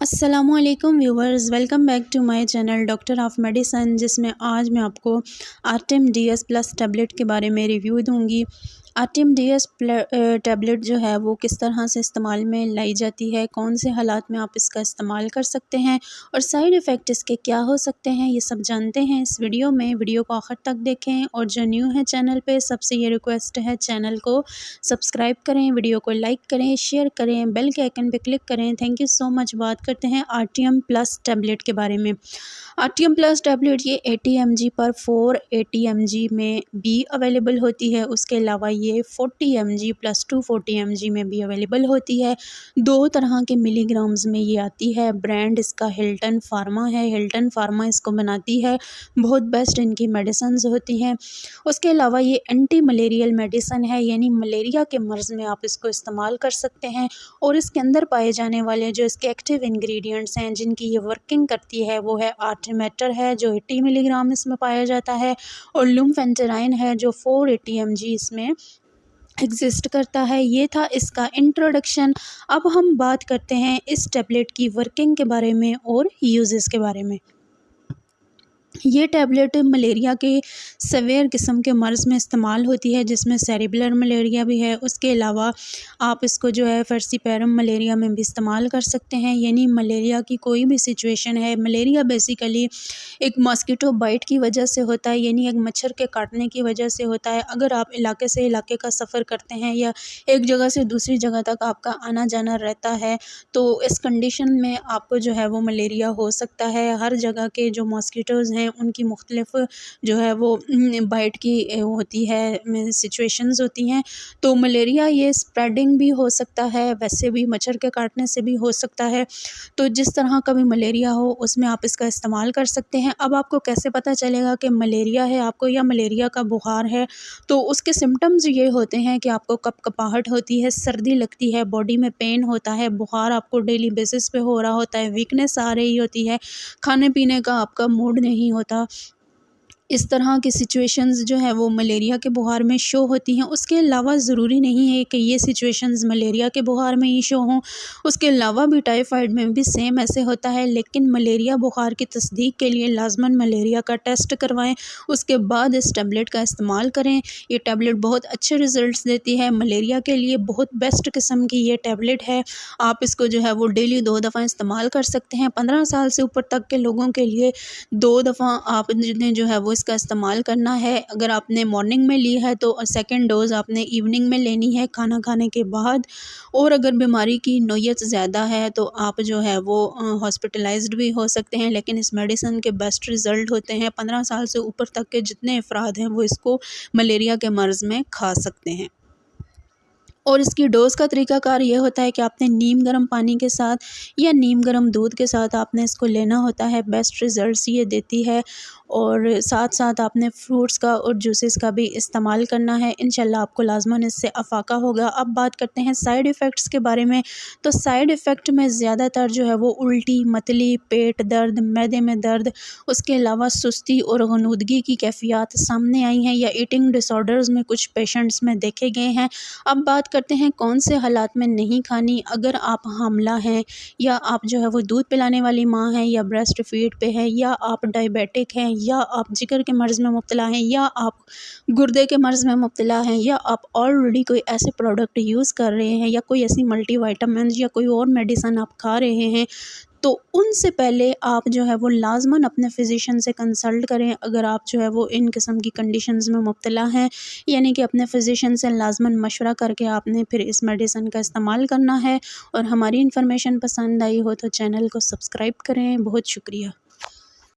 अस्सलामुअलैकुम viewers, welcome back to my channel doctor of medicine, जिसमें आज मैं आपको आर्टिम DS प्लस टैबलेट के बारे में रिव्यू दूंगी। आर्टिम DS टैबलेट जो है वो किस तरह से इस्तेमाल में लाई जाती है, कौन से हालात में आप इसका इस्तेमाल कर सकते हैं और साइड इफ़ेक्ट इसके क्या हो सकते हैं, ये सब जानते हैं इस वीडियो में। वीडियो को आखिर तक देखें और जो न्यू है चैनल पे, सबसे ये रिक्वेस्ट है चैनल को सब्सक्राइब करें, वीडियो को लाइक करें, शेयर करें, बेल के आइकन पे क्लिक करें। Thank you so much. बात करते हैं आर्टियम प्लस टैबलेट के बारे में। आर्टियम प्लस टैबलेट ये 80 mg पर 480 mg में भी अवेलेबल होती है। उसके अलावा ये 40 mg प्लस 240 mg में भी अवेलेबल होती है। दो तरह के मिलीग्राम्स में ये आती है। ब्रांड इसका हिल्टन फार्मा है। हिल्टन फार्मा इसको बनाती है। बहुत बेस्ट इनकी मेडिसिन्स होती हैं। उसके अलावा ये एंटी मलेरियल मेडिसन है, यानी मलेरिया के मर्ज़ में आप इसको इस्तेमाल कर सकते हैं। और इसके अंदर पाए जाने वाले जो इसके एक्टिव इंग्रेडिएंट्स हैं जिनकी ये वर्किंग करती है वो है आर्टिमेटर है जो 80 मिलीग्राम इसमें पाया जाता है, और लुम्फेंटेराइन है जो 480 mg इसमें एग्जिस्ट करता है। ये था इसका इंट्रोडक्शन। अब हम बात करते हैं इस टैबलेट की वर्किंग के बारे में और यूजेस के बारे में। ये टैबलेट मलेरिया के सवेयर किस्म के मर्ज़ में इस्तेमाल होती है, जिसमें सेरिबुलर मलेरिया भी है। उसके अलावा आप इसको जो है फर्सीपेरम मलेरिया में भी इस्तेमाल कर सकते हैं, यानी मलेरिया की कोई भी सिचुएशन है। मलेरिया बेसिकली एक मॉस्किटो बाइट की वजह से होता है, यानी एक मच्छर के काटने की वजह से होता है। अगर आप इलाके से इलाके का सफ़र करते हैं या एक जगह से दूसरी जगह तक आपका आना जाना रहता है, तो इस कंडीशन में आपको जो है वो मलेरिया हो सकता है। हर जगह के जो मॉस्किटोज़ हैं उनकी मुख्तलिफ जो है वो बाइट की होती है, सिचुएशंस होती हैं। तो मलेरिया ये स्प्रेडिंग भी हो सकता है, वैसे भी मच्छर के काटने से भी हो सकता है। तो जिस तरह का भी मलेरिया हो उसमें आप इसका इस्तेमाल कर सकते हैं। अब आपको कैसे पता चलेगा कि मलेरिया है आपको या मलेरिया का बुखार है? तो उसके सिम्टम्स ये होते हैं कि आपको कपकपाहट होती है, सर्दी लगती है, बॉडी में पेन होता है, बुखार आपको डेली बेसिस पे हो रहा होता है, वीकनेस आ रही होती है, खाने पीने का आपका मूड नहीं होता। इस तरह की सिचुएशंस जो है वो मलेरिया के बुखार में शो होती हैं। उसके अलावा ज़रूरी नहीं है कि ये सिचुएशंस मलेरिया के बुखार में ही शो हों, उसके अलावा भी टाइफाइड में भी सेम ऐसे होता है। लेकिन मलेरिया बुखार की तस्दीक के लिए लाजमन मलेरिया का टेस्ट करवाएं, उसके बाद इस टैबलेट का इस्तेमाल करें। ये टैबलेट बहुत अच्छे रिज़ल्ट्स देती है। मलेरिया के लिए बहुत बेस्ट किस्म की ये टैबलेट है। आप इसको जो है वो डेली 2 दफ़ा इस्तेमाल कर सकते हैं। 15 साल से ऊपर तक के लोगों के लिए 2 दफ़ा आपने जो है वो इसका इस्तेमाल करना है। अगर आपने मॉर्निंग में ली है तो सेकंड डोज़ आपने इवनिंग में लेनी है खाना खाने के बाद। और अगर बीमारी की नोयत ज़्यादा है तो आप जो है वो हॉस्पिटलाइज्ड भी हो सकते हैं। लेकिन इस मेडिसिन के बेस्ट रिज़ल्ट होते हैं। 15 साल से ऊपर तक के जितने अफराद हैं वो इसको मलेरिया के मर्ज़ में खा सकते हैं। और इसकी डोज़ का तरीक़ाकार ये होता है कि आपने नीम गर्म पानी के साथ या नीम गर्म दूध के साथ आपने इसको लेना होता है। बेस्ट रिज़ल्ट्स ये देती है। और साथ साथ आपने फ्रूट्स का और जूसेस का भी इस्तेमाल करना है। इंशाल्लाह आपको लाज़मन इससे अफ़ाका होगा। अब बात करते हैं साइड इफ़ेक्ट्स के बारे में। तो साइड इफ़ेक्ट में ज़्यादातर जो है वो उल्टी, मतली, पेट दर्द, मैदे में दर्द, उसके अलावा सुस्ती और गनूदगी की कैफ़ियत सामने आई हैं या ईटिंग डिसऑर्डर्स में कुछ पेशेंट्स में देखे गए हैं। अब बात करते हैं कौन से हालात में नहीं खानी। अगर आप हामला हैं या आप जो है वो दूध पिलाने वाली माँ हैं या ब्रेस्ट फीड पे है या आप डायबिटिक हैं या आप जिगर के मर्ज़ में मुब्तला हैं या आप गुर्दे के मर्ज़ में मुब्तला हैं या आप ऑलरेडी कोई ऐसे प्रोडक्ट यूज़ कर रहे हैं या कोई ऐसी मल्टीविटामिन्स या कोई और मेडिसिन आप खा रहे हैं, तो उनसे पहले आप जो है वो लाज़मन अपने फ़िज़िशियन से कंसल्ट करें। अगर आप जो है वो इन किस्म की कंडीशंस में मुब्तला हैं, यानी कि अपने फ़िज़िशियन से लाज़मन मशवरा करके आपने फिर इस मेडिसिन का इस्तेमाल करना है। और हमारी इन्फॉर्मेशन पसंद आई हो तो चैनल को सब्सक्राइब करें। बहुत शुक्रिया।